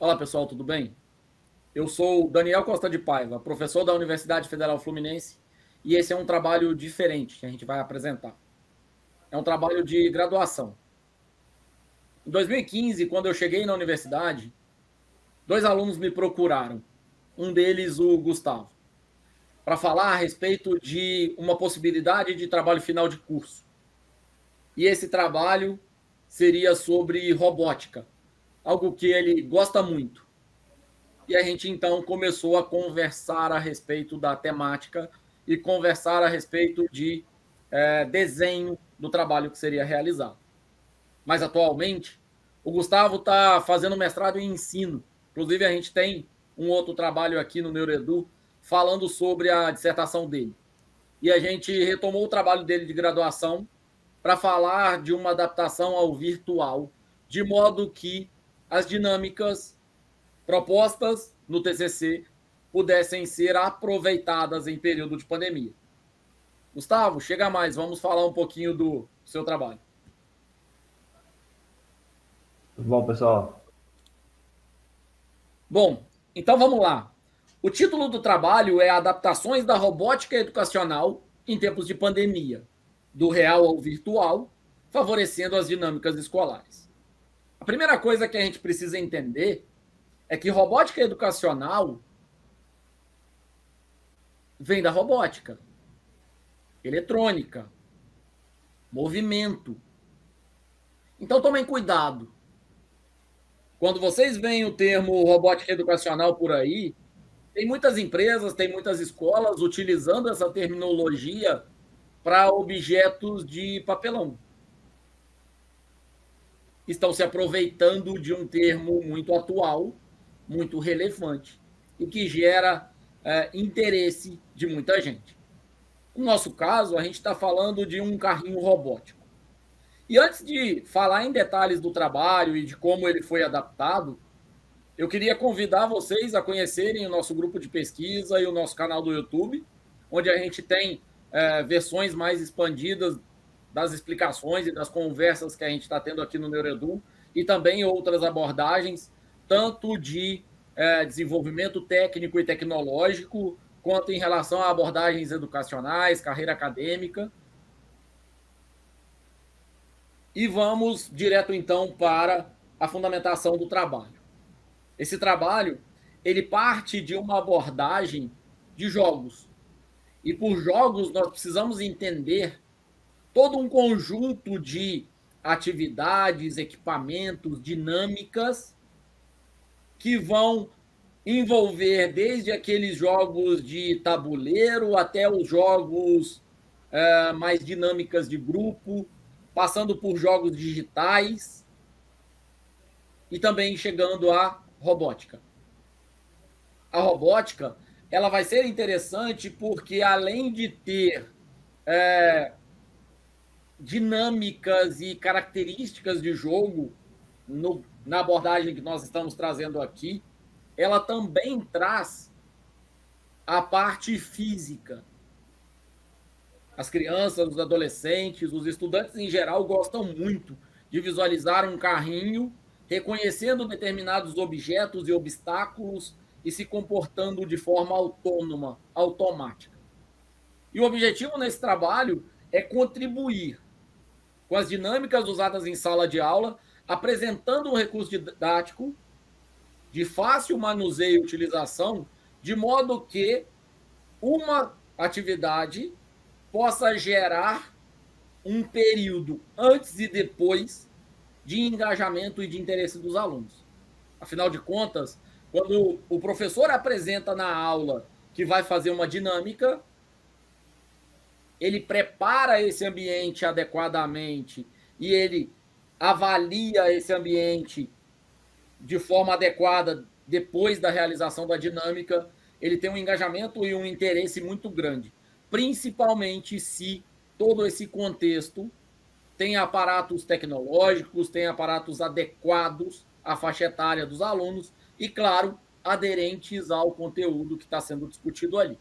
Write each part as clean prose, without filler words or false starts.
Fala pessoal, tudo bem? Eu sou o Daniel Costa de Paiva, professor da Universidade Federal Fluminense, e esse é um trabalho diferente que a gente vai apresentar. É um trabalho de graduação. Em 2015, quando eu cheguei na universidade, dois alunos me procuraram, um deles o Gustavo, para falar a respeito de uma possibilidade de trabalho final de curso. E esse trabalho seria sobre robótica, algo que ele gosta muito. E a gente então começou a conversar a respeito da temática e conversar a respeito de desenho do trabalho que seria realizado. Mas atualmente, o Gustavo está fazendo mestrado em ensino. Inclusive, a gente tem um outro trabalho aqui no Neuroedu falando sobre a dissertação dele. E a gente retomou o trabalho dele de graduação para falar de uma adaptação ao virtual, de modo que as dinâmicas propostas no TCC pudessem ser aproveitadas em período de pandemia. Gustavo, chega mais, vamos falar um pouquinho do seu trabalho. Tudo bom, pessoal? Bom, então vamos lá. O título do trabalho é Adaptações da Robótica Educacional em Tempos de Pandemia, do real ao virtual, favorecendo as dinâmicas escolares. A primeira coisa que a gente precisa entender é que robótica educacional vem da robótica, eletrônica, movimento. Então tomem cuidado. Quando vocês veem o termo robótica educacional por aí, tem muitas empresas, tem muitas escolas utilizando essa terminologia para objetos de papelão. Estão se aproveitando de um termo muito atual, muito relevante, e que gera interesse de muita gente. No nosso caso, a gente está falando de um carrinho robótico. E antes de falar em detalhes do trabalho e de como ele foi adaptado, eu queria convidar vocês a conhecerem o nosso grupo de pesquisa e o nosso canal do YouTube, onde a gente tem versões mais expandidas das explicações e das conversas que a gente está tendo aqui no Neuroedu, e também outras abordagens, tanto de desenvolvimento técnico e tecnológico, quanto em relação a abordagens educacionais, carreira acadêmica. E vamos direto então para a fundamentação do trabalho. Esse trabalho, ele parte de uma abordagem de jogos. E por jogos nós precisamos entender todo um conjunto de atividades, equipamentos, dinâmicas que vão envolver desde aqueles jogos de tabuleiro até os jogos mais dinâmicas de grupo, passando por jogos digitais e também chegando à robótica. A robótica ela vai ser interessante porque, além de ter dinâmicas e características de jogo na abordagem que nós estamos trazendo aqui, ela também traz a parte física. As crianças, os adolescentes, os estudantes em geral gostam muito de visualizar um carrinho reconhecendo determinados objetos e obstáculos e se comportando de forma autônoma, automática. E o objetivo nesse trabalho é contribuir com as dinâmicas usadas em sala de aula, apresentando um recurso didático de fácil manuseio e utilização, de modo que uma atividade possa gerar um período antes e depois de engajamento e de interesse dos alunos. Afinal de contas, quando o professor apresenta na aula que vai fazer uma dinâmica, ele prepara esse ambiente adequadamente e ele avalia esse ambiente de forma adequada depois da realização da dinâmica, ele tem um engajamento e um interesse muito grande, principalmente se todo esse contexto tem aparatos tecnológicos, tem aparatos adequados à faixa etária dos alunos e, claro, aderentes ao conteúdo que está sendo discutido ali.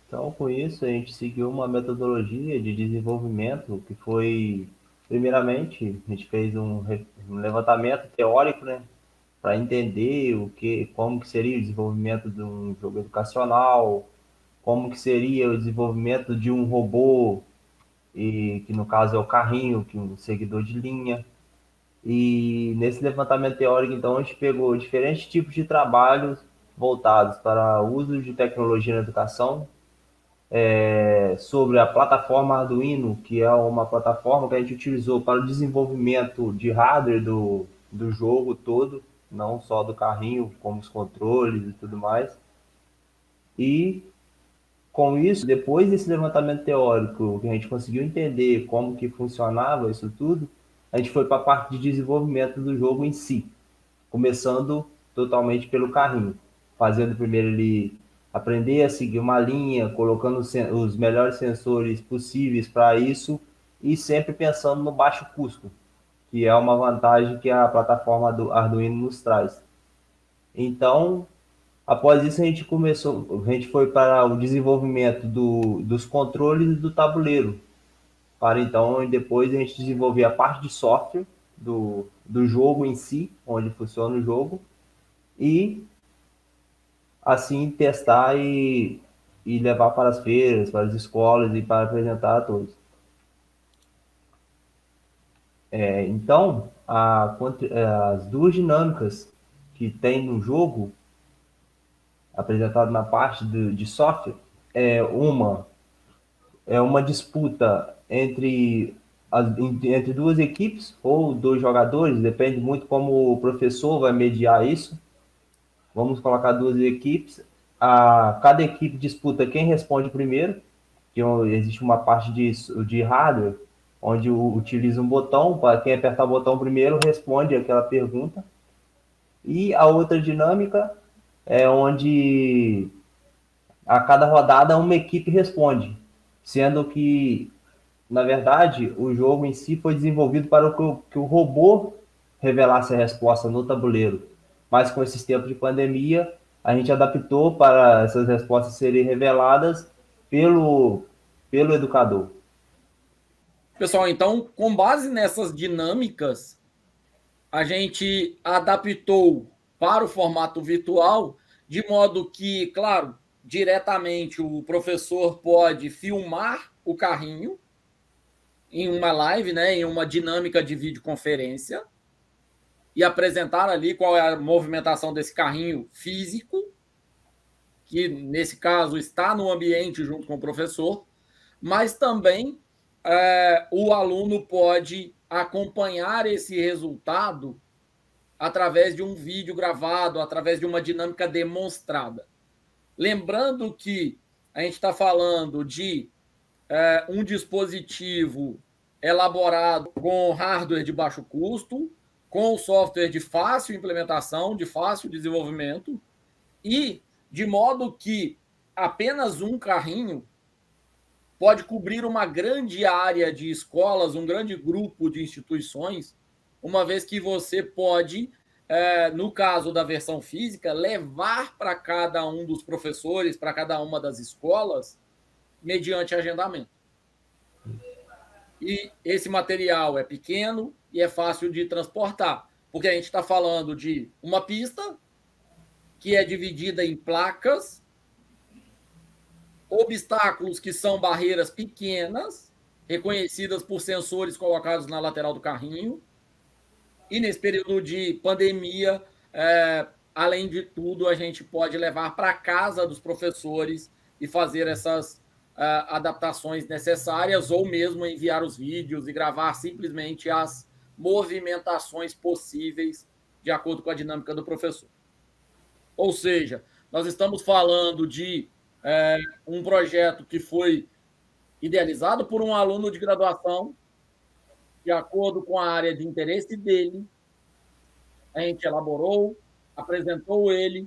Então, com isso, a gente seguiu uma metodologia de desenvolvimento que foi Primeiramente, a gente fez um levantamento teórico, né, para entender como que seria o desenvolvimento de um jogo educacional, como que seria o desenvolvimento de um robô, e que no caso é o carrinho, que é um seguidor de linha. E nesse levantamento teórico, então, a gente pegou diferentes tipos de trabalhos voltados para o uso de tecnologia na educação, sobre a plataforma Arduino, que é uma plataforma que a gente utilizou para o desenvolvimento de hardware do jogo todo, não só do carrinho, como os controles e tudo mais. E com isso, depois desse levantamento teórico, que a gente conseguiu entender como que funcionava isso tudo, a gente foi para a parte de desenvolvimento do jogo em si, começando totalmente pelo carrinho, fazendo primeiro ele aprender a seguir uma linha, colocando os melhores sensores possíveis para isso e sempre pensando no baixo custo, que é uma vantagem que a plataforma do Arduino nos traz. Então, após isso a gente foi para o desenvolvimento dos controles e do tabuleiro, para então depois a gente desenvolver a parte de software do jogo em si, onde funciona o jogo, e assim testar e levar para as feiras, para as escolas e para apresentar a todos. Então, as duas dinâmicas que tem no jogo, apresentado na parte de software, é uma é uma disputa entre duas equipes ou dois jogadores, depende muito como o professor vai mediar isso. Vamos colocar duas equipes. Cada equipe disputa quem responde primeiro, que existe uma parte de hardware, onde utiliza um botão, para quem apertar o botão primeiro responde aquela pergunta. E a outra dinâmica é onde a cada rodada uma equipe responde, sendo que, na verdade, o jogo em si foi desenvolvido para que o robô revelasse a resposta no tabuleiro. Mas com esses tempos de pandemia, a gente adaptou para essas respostas serem reveladas pelo educador. Pessoal, então, com base nessas dinâmicas, a gente adaptou para o formato virtual, de modo que, claro, diretamente o professor pode filmar o carrinho em uma live, né, em uma dinâmica de videoconferência, e apresentar ali qual é a movimentação desse carrinho físico, que nesse caso está no ambiente junto com o professor, mas também o aluno pode acompanhar esse resultado através de um vídeo gravado, através de uma dinâmica demonstrada. Lembrando que a gente está falando de um dispositivo elaborado com hardware de baixo custo, com software de fácil implementação, de fácil desenvolvimento, e de modo que apenas um carrinho pode cobrir uma grande área de escolas, um grande grupo de instituições, uma vez que você pode, no caso da versão física, levar para cada um dos professores, para cada uma das escolas, mediante agendamento. E esse material é pequeno e é fácil de transportar, porque a gente está falando de uma pista que é dividida em placas, obstáculos que são barreiras pequenas, reconhecidas por sensores colocados na lateral do carrinho, e nesse período de pandemia, além de tudo, a gente pode levar para casa dos professores e fazer essas adaptações necessárias, ou mesmo enviar os vídeos e gravar simplesmente as movimentações possíveis de acordo com a dinâmica do professor. Ou seja, nós estamos falando de um projeto que foi idealizado por um aluno de graduação, de acordo com a área de interesse dele, a gente elaborou, apresentou ele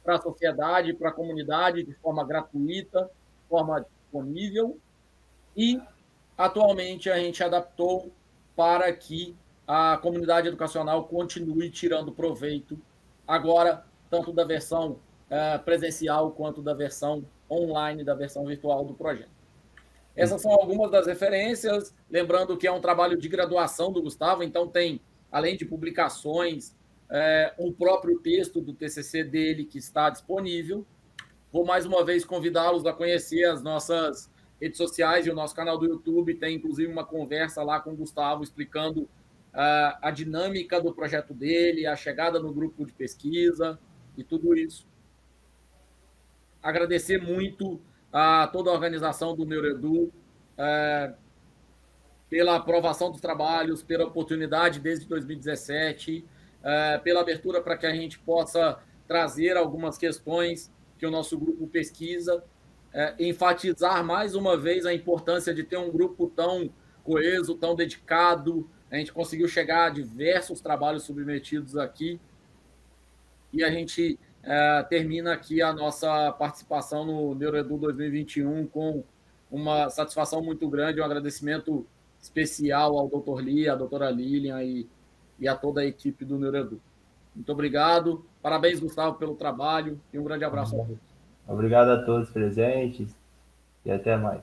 para a sociedade, para a comunidade, de forma gratuita, de forma disponível, e atualmente a gente adaptou para que a comunidade educacional continue tirando proveito, agora, tanto da versão presencial quanto da versão online, da versão virtual do projeto. Essas são algumas das referências, lembrando que é um trabalho de graduação do Gustavo, então tem, além de publicações, o próprio texto do TCC dele que está disponível. Vou mais uma vez convidá-los a conhecer as nossas redes sociais e o nosso canal do YouTube. Tem, inclusive, uma conversa lá com o Gustavo explicando a dinâmica do projeto dele, a chegada no grupo de pesquisa e tudo isso. Agradecer muito a toda a organização do NeuroEdu pela aprovação dos trabalhos, pela oportunidade desde 2017, pela abertura para que a gente possa trazer algumas questões que o nosso grupo pesquisa, enfatizar mais uma vez a importância de ter um grupo tão coeso, tão dedicado. A gente conseguiu chegar a diversos trabalhos submetidos aqui e a gente termina aqui a nossa participação no NeuroEdu 2021 com uma satisfação muito grande, um agradecimento especial ao Dr. Lee, à doutora Lilian e a toda a equipe do NeuroEdu. Muito obrigado. Parabéns, Gustavo, pelo trabalho e um grande abraço a todos. Obrigado a todos presentes e até mais.